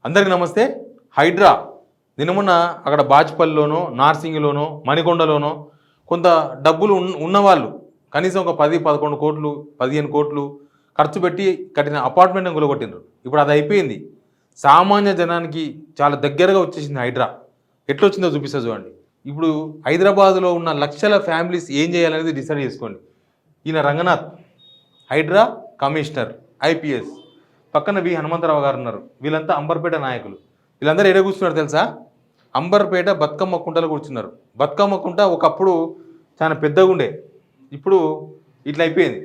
అందరికీ నమస్తే. హైడ్రా నిన్నమున్న అక్కడ బాచ్పల్లిలోనో నార్సింగిలోనో మణికొండలోనో కొంత డబ్బులు ఉన్నవాళ్ళు కనీసం ఒక 10-11 కోట్లు 15 కోట్లు ఖర్చు పెట్టి కట్టిన అపార్ట్మెంట్ని కూలగొట్టిండ్రు. ఇప్పుడు అది అయిపోయింది. సామాన్య జనానికి చాలా దగ్గరగా వచ్చేసింది హైడ్రా. ఎట్లొచ్చిందో చూపిస్తా చూడండి. ఇప్పుడు హైదరాబాద్లో ఉన్న లక్షల ఫ్యామిలీస్ ఏం చేయాలనేది డిసైడ్ చేసుకోండి. ఈయన రంగనాథ్ హైడ్రా కమిషనర్ ఐపీఎస్, పక్కన వి హనుమంతరావు గారు ఉన్నారు. వీళ్ళంతా అంబర్పేట నాయకులు. వీళ్ళందరూ ఎక్కడ కూర్చున్నారు తెలుసా? అంబర్పేట బతుకమ్మ కుంటలో కూర్చున్నారు. బతుకమ్మ కుంట ఒకప్పుడు చాలా పెద్దగా ఉండే, ఇప్పుడు ఇట్లా అయిపోయింది.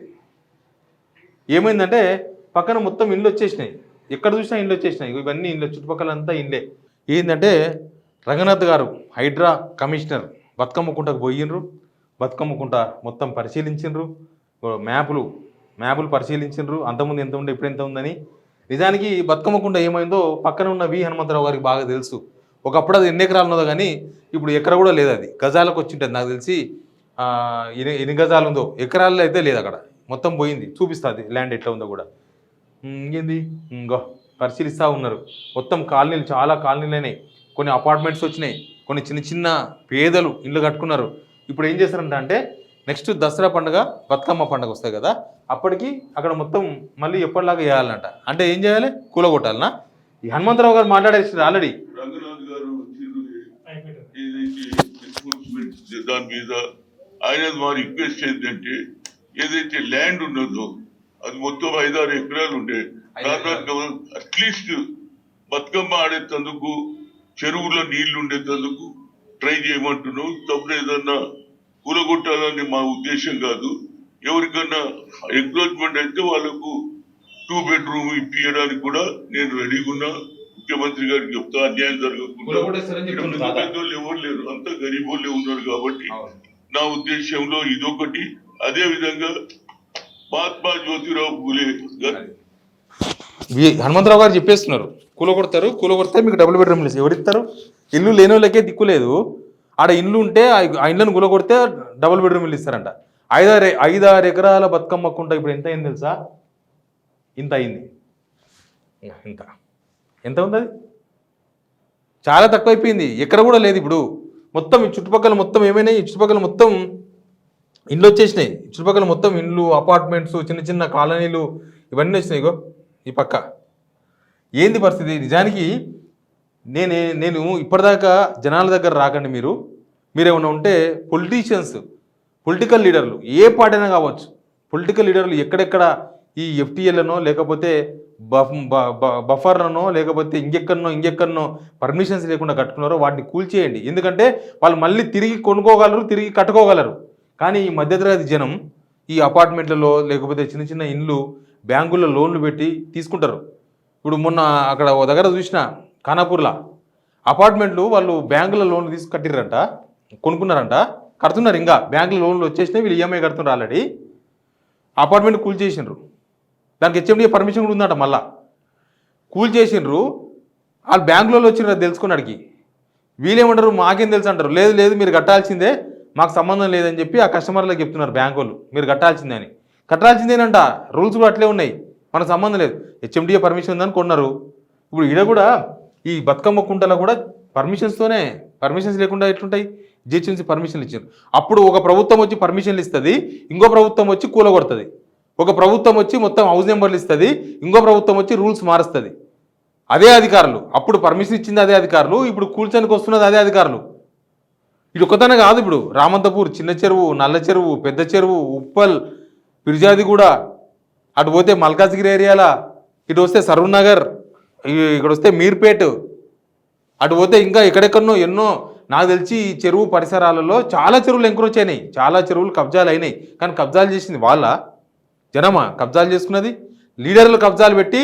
ఏమైందంటే పక్కన మొత్తం ఇండ్లు వచ్చేసినాయి, ఎక్కడ చూసినా ఇండ్లు వచ్చేసినాయి. ఇవన్నీ ఇండ్లు, చుట్టుపక్కలంతా ఇండ్లే. ఏంటంటే రంగనాథ్ గారు హైడ్రా కమిషనర్ బతుకమ్మ కుంటకు పోయిండ్రు. బతుకమ్మ కుంట మొత్తం పరిశీలించిండ్రు, మ్యాపులు పరిశీలించిండ్రు. అంతకుముందు ఎంత ఉండే ఇప్పుడు ఎంత ఉందని. నిజానికి బతుకమ్మ కుంట ఏమైందో పక్కన ఉన్న వి హనుమంతరావు గారికి బాగా తెలుసు. ఒకప్పుడు అది ఎన్ని ఎకరాలు ఉన్నదో కానీ ఇప్పుడు ఎకర కూడా లేదు. అది గజాలకు వచ్చి ఉంటుంది నాకు తెలిసి. ఎన్ని గజాలు ఉందో, ఎకరాల్లో అయితే లేదు. అక్కడ మొత్తం పోయింది. చూపిస్తుంది ల్యాండ్ ఎట్లా ఉందో కూడా. ఇంకేంది ఇంకో పరిశీలిస్తూ ఉన్నారు. మొత్తం కాలనీలు, చాలా కాలనీలు అయినాయి. కొన్ని అపార్ట్మెంట్స్ వచ్చినాయి, కొన్ని చిన్న చిన్న పేదలు ఇల్లు కట్టుకున్నారు. ఇప్పుడు ఏం చేస్తారంట అంటే నెక్స్ట్ దసరా పండుగ బతుకమ్మ పండుగ వస్తాయి కదా, అప్పటికి అక్కడ మొత్తం మళ్ళీ ఎప్పటిలాగా చేయాలంట. అంటే ఏం చేయాలి? కూలగొట్టాలనా? ఈ హనుమంతరావు గారు మాట్లాడేసారు ఆల్రెడీ. రంగనాథ్ గారు దాని మీద ఆయన మా రిక్వెస్ట్ ఏంటంటే ఏదైతే ల్యాండ్ ఉన్నదో అది మొత్తం 5-6 ఎకరాలు ఉండే, అట్లీస్ట్ బతుకమ్మ ఆడేందుకు చెరువులో నీళ్లు ఉండేందుకు ట్రై చేయమంటున్నాం. తప్పుడు ఏదన్నా కూలగొట్టాలని మా ఉద్దేశం కాదు. ఎవరికన్నా ఎంక్రోచ్మెంట్ అయితే వాళ్ళకు 2 బెడ్రూమ్ ఇప్పించడానికి కూడా నేను రెడీగా ఉన్నా. ముఖ్యమంత్రి గారికి చెప్తా, అన్యాయం జరగకుండా. పెద్దోళ్ళు ఎవరు లేరు, అంతా గరీబ్ వాళ్ళే ఉన్నారు. కాబట్టి నా ఉద్దేశంలో ఇదొకటి. అదే విధంగా మహాత్మా జ్యోతిరావు పూలే హనుమంతరావు గారు చెప్పేస్తున్నారు, కూలగొడితే మీకు డబుల్ బెడ్రూమ్ ఎవరిస్తారు? ఇల్లు లేని వాళ్ళకే దిక్కులేదు. ఆడ ఇల్లు ఉంటే ఆ ఇళ్ళను కూలగొడితే డబుల్ బెడ్రూమ్ ఇల్లు ఇస్తారంట. 5-6 ఎకరాల బతుకమ్మ కుంట ఇప్పుడు ఎంత అయింది తెలుసా? ఇంత అయింది. ఎంత ఉంది? అది చాలా తక్కువ అయిపోయింది. ఎక్కడ కూడా లేదు. ఇప్పుడు మొత్తం ఈ చుట్టుపక్కల మొత్తం ఏమైనాయి? చుట్టుపక్కల మొత్తం ఇండ్లు వచ్చేసినాయి. చుట్టుపక్కల మొత్తం ఇండ్లు, అపార్ట్మెంట్స్, చిన్న చిన్న కాలనీలు ఇవన్నీ వచ్చినాయి. ఇగో ఈ పక్క ఏంది పరిస్థితి? నిజానికి నేను ఇప్పటిదాకా జనాల దగ్గర రాకండి. మీరేమన్నా ఉంటే పొలిటికల్ లీడర్లు, ఏ పార్టీ అయినా కావచ్చు, పొలిటికల్ లీడర్లు ఎక్కడెక్కడ ఈ ఎఫ్టీఎల్నో లేకపోతే బఫర్లనో లేకపోతే ఇంకెక్కడనో పర్మిషన్స్ లేకుండా కట్టుకున్నారో వాటిని కూల్చేయండి. ఎందుకంటే వాళ్ళు మళ్ళీ తిరిగి కొనుక్కోగలరు, తిరిగి కట్టుకోగలరు. కానీ ఈ మధ్యతరగతి జనం ఈ అపార్ట్మెంట్లలో లేకపోతే చిన్న చిన్న ఇండ్లు బ్యాంకుల్లో లోన్లు పెట్టి తీసుకుంటారు. ఇప్పుడు మొన్న అక్కడ ఒక దగ్గర చూసిన ఖానాపూర్లో అపార్ట్మెంట్లు వాళ్ళు బ్యాంకుల లోన్లు తీసుకు కట్టిర్రంట, కొనుక్కున్నారంట, కడుతున్నారు. ఇంకా బ్యాంకుల లోన్లు వచ్చేసినాయి, వీళ్ళు ఈఎంఐ కడుతున్నారు. ఆల్రెడీ అపార్ట్మెంట్ కూల్ చేసిండ్రు. దానికి హెచ్ఎండిఏ పర్మిషన్ కూడా ఉందంట. మళ్ళా కూల్ చేసిండ్రు. వాళ్ళు బ్యాంకులలో వచ్చిన తెలుసుకున్నాడికి వీళ్ళేమంటారు, మాకేం తెలుసు అంటారు. లేదు మీరు కట్టాల్సిందే, మాకు సంబంధం లేదని చెప్పి ఆ కస్టమర్లకు చెప్తున్నారు బ్యాంకు వాళ్ళు. మీరు కట్టాల్సిందే అని. కట్టాల్సిందేనంట. రూల్స్ కూడా అట్లే ఉన్నాయి, మనకు సంబంధం లేదు. హెచ్ఎండిఏ పర్మిషన్ ఉందని కొన్నారు. ఇప్పుడు ఈడ కూడా ఈ బతుకమ్మ కుంటలో కూడా పర్మిషన్స్ లేకుండా ఎట్లుంటాయి? జిహెచ్ఎంసీ పర్మిషన్లు ఇచ్చారు. అప్పుడు ఒక ప్రభుత్వం వచ్చి పర్మిషన్లు ఇస్తుంది, ఇంకో ప్రభుత్వం వచ్చి కూలగొడుతుంది. ఒక ప్రభుత్వం వచ్చి మొత్తం హౌస్ నెంబర్లు ఇస్తుంది, ఇంకో ప్రభుత్వం వచ్చి రూల్స్ మారుస్తుంది. అదే అధికారులు. అప్పుడు పర్మిషన్ ఇచ్చింది అదే అధికారులు, ఇప్పుడు కూల్చడానికి వస్తున్నది అదే అధికారులు. ఇది ఒకతనే కాదు. ఇప్పుడు రామంతపూర్, చిన్న చెరువు, నల్ల చెరువు, పెద్ద చెరువు, ఉప్పల్, పిర్జాదిగూడ, అటు పోతే మల్కాజ్గిరి ఏరియాల, ఇటు వస్తే సరూర్ నగర్, ఇక్కడ వస్తే మీర్పేట్, అటు పోతే ఇంకా ఎక్కడెక్కడనో ఎన్నో. నాకు తెలిసి ఈ చెరువు పరిసరాలలో చాలా చెరువులు ఎంక్రోచ్ అయినాయి, చాలా చెరువులు కబ్జాలు అయినాయి. కానీ కబ్జాలు చేసింది వాళ్ళ జనమా? కబ్జాలు చేసుకున్నది లీడర్లు. కబ్జాలు పెట్టి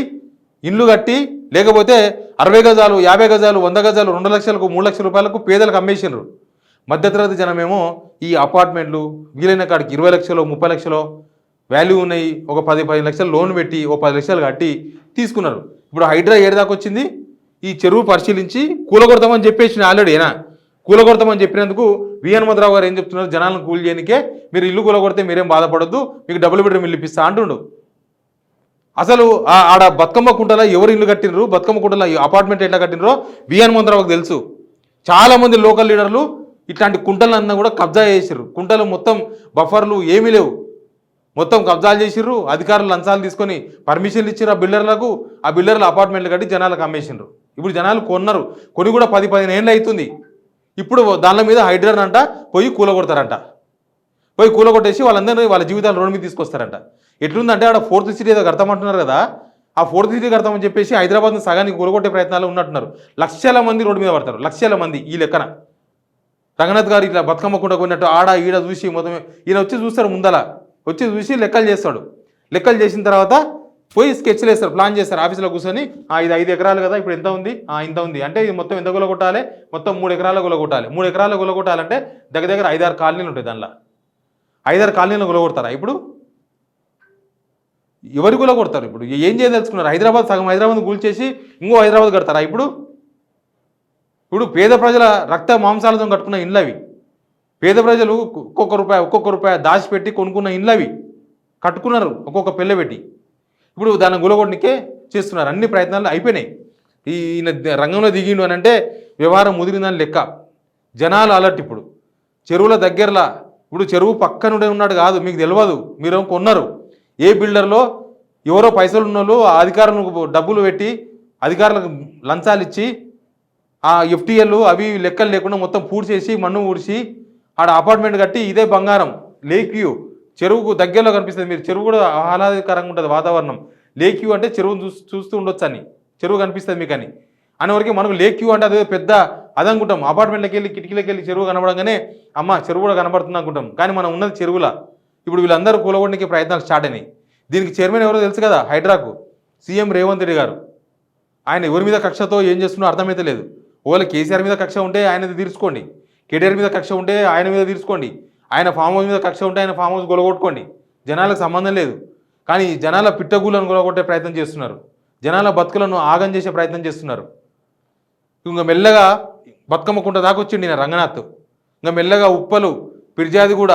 ఇండ్లు కట్టి, లేకపోతే 60 గజాలు, 50 గజాలు, 100 గజాలు 2 లక్షలకు 3 లక్షల రూపాయలకు పేదలకు అమ్మేసినారు. మధ్యతరగతి జనమేమో ఈ అపార్ట్మెంట్లు వీలైన కాడికి 20 లక్షలు 30 లక్షలు వాల్యూ ఉన్నాయి, ఒక 10-15 లక్షలు లోన్ పెట్టి ఓ 10 లక్షలు కట్టి తీసుకున్నారు. ఇప్పుడు హైడ్రా ఏడాదాకా వచ్చింది? ఈ చెరువు పరిశీలించి కూలగొడతామని చెప్పేసి ఆల్రెడీ కూలగొడతామని చెప్పినందుకు వి హనుమంతరావు గారు ఏం చెప్తున్నారు? జనాలను కూల్ చేయనికే మీరు ఇల్లు కూలగొడితే మీరేం బాధపడొద్దు, మీకు డబుల్ బెడ్రూమ్ ఇల్లు ఇప్పిస్తా అంటుండు. అసలు ఆడ బతుకమ్మ కుంటల ఎవరు ఇల్లు కట్టినరు, బతుకమ్మ కుంటల అపార్ట్మెంట్ ఎట్లా కట్టినరో విఎన్ మంత్రావుకు తెలుసు. చాలా మంది లోకల్ లీడర్లు ఇట్లాంటి కుంటలన్నా కూడా కబ్జా చేసిర్రు. కుంటలు మొత్తం బఫర్లు ఏమీ లేవు, మొత్తం కబ్జాలు చేసిర్రు. అధికారులు లంచాలు తీసుకొని పర్మిషన్లు ఇచ్చారు ఆ బిల్డర్లకు. ఆ బిల్డర్లు అపార్ట్మెంట్లు కట్టి జనాలకు అమ్మేసిండ్రు. ఇప్పుడు జనాలు కొన్నారు, కొని కూడా 10-15 ఏళ్ళు అవుతుంది. ఇప్పుడు దానిల మీద హైడ్రన్ అంట పోయి కూలగొడతారంట, పోయి కూలగొట్టేసి వాళ్ళందరినీ వాళ్ళ జీవితాలు రోడ్డు మీద తీసుకొస్తారంట. ఎట్లుందంటే ఆడ 4th సిటీ ఏదో కడతామంటున్నారు కదా, ఆ 4th సిటీ కడతామని చెప్పేసి హైదరాబాద్ను సగానికి కూలగొట్టే ప్రయత్నాలు ఉన్నట్టున్నారు. లక్షల మంది రోడ్డు మీద పడతారు, లక్షల మంది. ఈ లెక్కన రంగనాథ్ గారు ఇట్లా బతుకమ్మ కుంట కొన్నట్టు ఆడ ఈడ చూసి మొత్తం ఈయన వచ్చి చూస్తాడు, ముందల వచ్చి చూసి లెక్కలు చేస్తాడు. లెక్కలు చేసిన తర్వాత పోయి స్కెచ్లు వేస్తారు, ప్లాన్ చేస్తారు ఆఫీసులో కూర్చొని. ఇది 5 ఎకరాలు కదా, ఇప్పుడు ఎంత ఉంది, ఇంత ఉంది అంటే ఇది మొత్తం ఎంత గులగొట్టాలి, మొత్తం 3 ఎకరాల గులగొట్టాలి. 3 ఎకరాల గులగొట్టాలంటే దగ్గర 5-6 కాలనీలు ఉంటాయి. దానిలో 5-6 కాలనీలు గులగొడతారా? ఇప్పుడు ఎవరు గులగొడతారు? ఇప్పుడు ఏం చేయదలుచుకున్నారు? హైదరాబాద్ సగం హైదరాబాద్ కూల్చేసి ఇంకో హైదరాబాద్ కడతారా? ఇప్పుడు పేద ప్రజల రక్త మాంసాలతో కట్టుకున్న ఇండ్లు అవి. పేద ప్రజలు ఒక్కొక్క రూపాయి దాచిపెట్టి కొనుక్కున్న ఇండ్లు అవి కట్టుకున్నారు, ఒక్కొక్క పెళ్ళ పెట్టి. ఇప్పుడు దాన్ని గులగొట్టనికే చేస్తున్నారు. అన్ని ప్రయత్నాలు అయిపోయినాయి. ఈయన రంగంలో దిగిండు అని అంటే వ్యవహారం ముదిరిందని లెక్క. జనాలు అలర్ట్. ఇప్పుడు చెరువుల దగ్గరలా, ఇప్పుడు చెరువు పక్కనుండే ఉన్నాడు కాదు, మీకు తెలియదు, మీరు కొన్నారు. ఏ బిల్డర్లో ఎవరో పైసలు ఉన్న వాళ్ళు అధికారులకు డబ్బులు పెట్టి అధికారులకు లంచాలు ఇచ్చి ఆ ఎఫ్టీఎల్ అవి లెక్కలు లేకుండా మొత్తం పూడ్చేసి మన్ను ఊడ్చి ఆడ అపార్ట్మెంట్ కట్టి ఇదే బంగారం. లేక్ వ్యూ చెరువుకు దగ్గరలో కనిపిస్తుంది. మీరు చెరువు కూడా ఆహ్లాదకరంగా ఉంటుంది వాతావరణం. లేక్ వ్యూ అంటే చెరువును చూస్తూ ఉండొచ్చు అని, చెరువు కనిపిస్తుంది మీకు అని అనేవరకు మనకు లేక్ వ్యూ అంటే అదే పెద్ద అదనుకుంటాం. అపార్ట్మెంట్లోకి వెళ్ళి కిటికీలోకి వెళ్ళి చెరువు కనబడంగానే అమ్మ చెరువు కూడా కనబడుతుంది అనుకుంటాం. కానీ మనం ఉన్నది చెరువులా. ఇప్పుడు వీళ్ళందరూ కూలగొట్టడానికి ప్రయత్నాలు స్టార్ట్ అయినాయి. దీనికి చైర్మన్ ఎవరో తెలుసు కదా, హైడ్రాకు సీఎం రేవంత్ రెడ్డి గారు. ఆయన ఎవరి మీద కక్షతో ఏం చేస్తున్నో అర్థమైతే లేదు. ఓలా కేసీఆర్ మీద కక్ష ఉంటే ఆయనది తీర్చుకోండి, కేటీఆర్ మీద కక్ష ఉంటే ఆయన మీద తీర్చుకోండి, ఆయన ఫామ్ హౌస్ మీద కక్ష ఉంటే ఆయన ఫామ్ హౌస్ గొలగొట్టుకోండి. జనాలకు సంబంధం లేదు. కానీ జనాల పిట్టగూలను గొలగొట్టే ప్రయత్నం చేస్తున్నారు, జనాల బతుకులను ఆగం చేసే ప్రయత్నం చేస్తున్నారు. ఇంకా మెల్లగా బతుకమ్మ కుంట దాకా వచ్చిండి నేను రంగనాథ్. ఇంకా మెల్లగా ఉప్పలు, పిర్జాదిగూడ,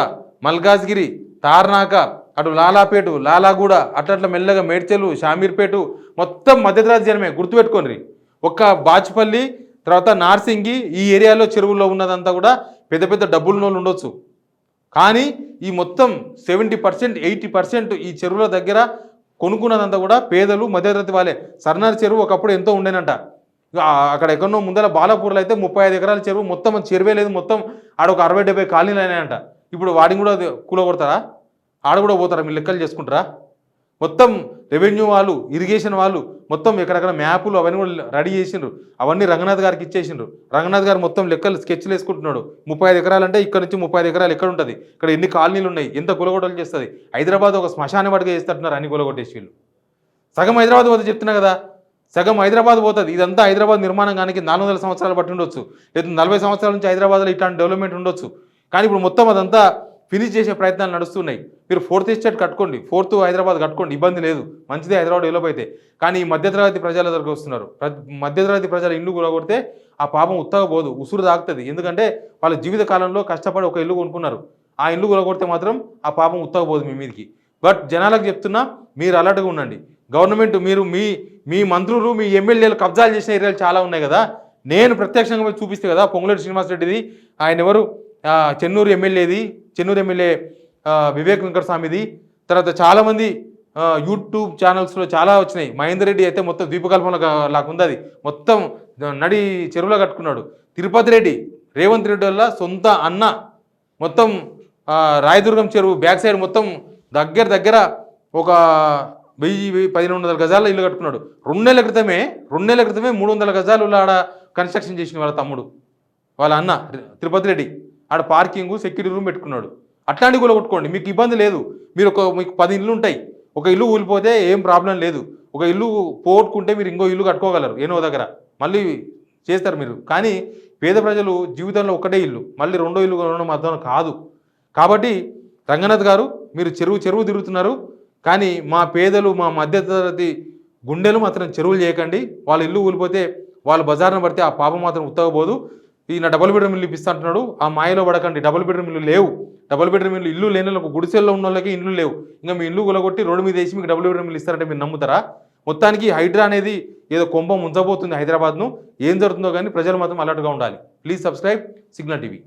మల్కాజ్గిరి, తార్నాక, అటు లాలాపేటు, లాలాగూడ, అట్లా మెల్లగా మేడ్చెలు, షామీర్పేటు మొత్తం మధ్యతరగతి జనమే. గుర్తుపెట్టుకోండి. ఒక్క బాచుపల్లి తర్వాత నార్సింగి ఈ ఏరియాలో చెరువుల్లో ఉన్నదంతా కూడా పెద్ద పెద్ద డబ్బులు నోళ్ళు ఉండొచ్చు. కానీ ఈ మొత్తం 70% 80% ఈ చెరువుల దగ్గర కొనుక్కున్నదంతా కూడా పేదలు, మధ్యతరగతి వాళ్ళే. సర్నార్ చెరువు ఒకప్పుడు ఎంతో ఉండేనంట. అక్కడ ఎక్కడో ముందర బాలాపూర్లో అయితే 35 ఎకరాల చెరువు, మొత్తం చెరువే లేదు, మొత్తం ఆడ ఒక 60-70 కాలనీలు అయినాయంట. ఇప్పుడు వాడిని కూడా కూలగొడతారా? ఆడ కూడా పోతారా? మీరు లెక్కలు చేసుకుంటారా? మొత్తం రెవెన్యూ వాళ్ళు, ఇరిగేషన్ వాళ్ళు మొత్తం ఎక్కడెక్కడ మ్యాపులు అవన్నీ కూడా రెడీ చేసిండ్రు. అవన్నీ రంగనాథ్ గారికి ఇచ్చేసిండ్రు. రంగనాథ్ గారు మొత్తం లెక్కలు స్కెచ్లు వేసుకుంటున్నాడు. 35 ఎకరాలు అంటే ఇక్కడ నుంచి 35 ఎకరాలు ఎక్కడ ఉంటుంది, ఇక్కడ ఎన్ని కాలనీలు ఉన్నాయి, ఎంత కూలగొట్టలు చేస్తుంది. హైదరాబాద్ ఒక శ్మశాన వాడిగా చేస్తున్నారు అన్ని కూలగొట్టేసి వీళ్ళు. సగం హైదరాబాద్ పోతే చెప్తున్నా కదా, సగం హైదరాబాద్ పోతుంది. ఇదంతా హైదరాబాద్ నిర్మాణం కానీ 400 సంవత్సరాలు బట్టి ఉండొచ్చు, లేదా 40 సంవత్సరాల నుంచి హైదరాబాద్లో ఇట్లాంటి డెవలప్మెంట్ ఉండొచ్చు. కానీ ఇప్పుడు మొత్తం అదంతా ఫినిష్ చేసే ప్రయత్నాలు నడుస్తున్నాయి. మీరు 4th ఎస్టేట్ కట్టుకోండి, 4th హైదరాబాద్ కట్టుకోండి, ఇబ్బంది లేదు, మంచిదే హైదరాబాద్ డెవలప్ అయితే. కానీ ఈ మధ్యతరగతి ప్రజల దగ్గరకు వస్తున్నారు. మధ్యతరగతి ప్రజల ఇల్లు కూలగొడితే ఆ పాపం ఉత్తగపోదు, ఉసురు తాగుతుంది. ఎందుకంటే వాళ్ళ జీవిత కాలంలో కష్టపడి ఒక ఇల్లు కొనుక్కున్నారు. ఆ ఇల్లు కూలగొడితే మాత్రం ఆ పాపం ఉత్తగపోదు మీ మీదకి. బట్ జనాలకు చెప్తున్నా, మీరు అలర్ట్గా ఉండండి. గవర్నమెంట్ మీరు మీ మంత్రులు, మీ ఎమ్మెల్యేలు కబ్జాలు చేసిన ఏరియాలు చాలా ఉన్నాయి కదా. నేను ప్రత్యక్షంగా చూపిస్తే కదా, పొంగులేటి శ్రీనివాసరెడ్డిది, ఆయన ఎవరు చెన్నూరు ఎమ్మెల్యే వివేక్ వెంకటస్వామిది, తర్వాత చాలామంది యూట్యూబ్ ఛానల్స్లో చాలా వచ్చినాయి. మహేందర్ రెడ్డి అయితే మొత్తం ద్వీపకల్పంలో లాగుంది, అది మొత్తం నడి చెరువులో కట్టుకున్నాడు. తిరుపతి రెడ్డి రేవంత్ రెడ్డి వల్ల సొంత అన్న మొత్తం రాయదుర్గం చెరువు బ్యాక్ సైడ్ మొత్తం దగ్గర ఒక 1000-1500 గజాల ఇల్లు కట్టుకున్నాడు. 2 నెలల క్రితమే 300 గజాలు ఆడ కన్స్ట్రక్షన్ చేసిన వాళ్ళ తమ్ముడు, వాళ్ళ అన్న తిరుపతి రెడ్డి. ఆడ పార్కింగ్, సెక్యూరిటీ రూమ్ పెట్టుకున్నాడు. అట్లాంటివి కూడా కొట్టుకోండి, మీకు ఇబ్బంది లేదు. మీకు 10 ఇల్లు ఉంటాయి, ఒక ఇల్లు ఊలిపోతే ఏం ప్రాబ్లం లేదు. ఒక ఇల్లు పోగొట్టుకుంటే మీరు ఇంకో ఇల్లు కట్టుకోగలరు ఏనో దగ్గర, మళ్ళీ చేస్తారు మీరు. కానీ పేద ప్రజలు జీవితంలో ఒకటే ఇల్లు, మళ్ళీ 2వ ఇల్లు కొనడం అర్థం కాదు. కాబట్టి రంగనాథ్ గారు, మీరు చెరువు తిరుగుతున్నారు, కానీ మా పేదలు, మా మధ్యతరగతి గుండెలు మాత్రం చెరువులు చేయకండి. వాళ్ళ ఇల్లు ఊలిపోతే, వాళ్ళు బజార్ను పడితే ఆ పాపం మాత్రం ఉత్తగబోదు. ఈయన డబుల్ బెడ్రూమ్ ఇల్లు ఇప్పిస్తా అంటున్నాడు. ఆ మాయలో పడకండి. డబుల్ బెడ్రూమ్ ఇల్లు లేవు. డబుల్ బెడ్రూమ్ ఇల్లు లేని వాళ్ళకి, గుడిసెల్లో ఉన్న వాళ్ళకి ఇల్లు లేవు. ఇంకా మీ ఇల్లు కొలగొట్టి రోడ్డు మీద వేసి మీకు డబుల్ బెడ్రూమ్ ఇల్లు ఇస్తారంటే మీరు నమ్ముతారా? మొత్తానికి హైడ్రా అనేది ఏదో కొంప ముంచబోతుంది హైదరాబాద్ను. ఏం జరుగుతుందో కానీ ప్రజలు మాత్రం అలర్ట్గా ఉండాలి. Please subscribe signal TV.